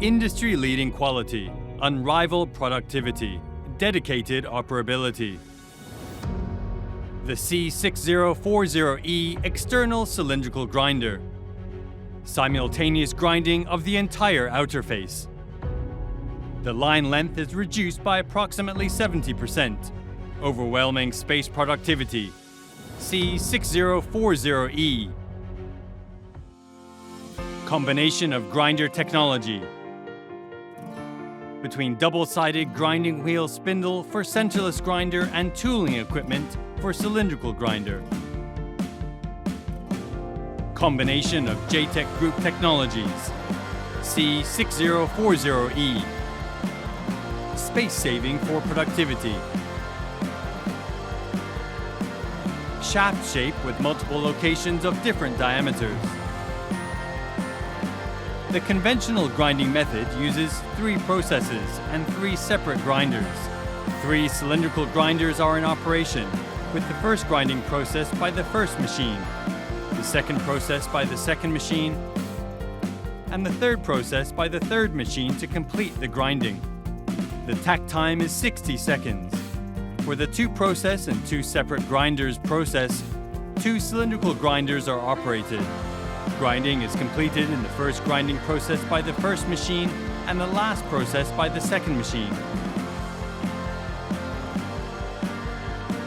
Industry-leading quality, unrivaled productivity, dedicated operability. The C6040E external cylindrical grinder. Simultaneous grinding of the entire outer face. The line length is reduced by approximately 70%. Overwhelming space productivity. C6040E. Combination of grinder technology. Between double-sided grinding wheel spindle for centerless grinder and tooling equipment for cylindrical grinder. Combination of Jtekt group technologies. C6040E. Space saving for productivity. Shaft shape with multiple locations of different diameters. The conventional grinding method uses 3 processes and 3 separate grinders. 3 cylindrical grinders are in operation, with the first grinding process by the first machine, the second process by the second machine, and the third process by the third machine to complete the grinding. The takt time is 60 seconds. For the 2 process and 2 separate grinders process, 2 cylindrical grinders are operated. Grinding is completed in the first grinding process by the first machine and the last process by the second machine.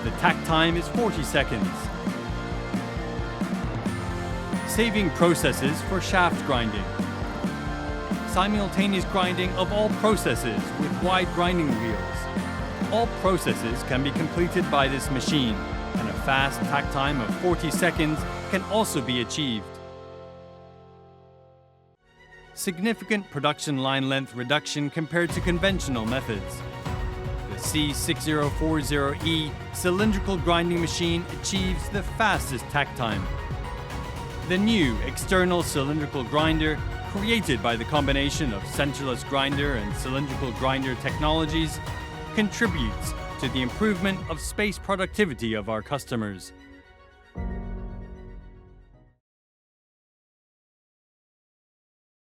The takt time is 40 seconds. Saving processes for shaft grinding. Simultaneous grinding of all processes with wide grinding wheels. All processes can be completed by this machine, and a fast takt time of 40 seconds can also be achieved. Significant production line length reduction compared to conventional methods. The C6040E cylindrical grinding machine achieves the fastest takt time. The new external cylindrical grinder, created by the combination of centerless grinder and cylindrical grinder technologies, contributes to the improvement of space productivity of our customers.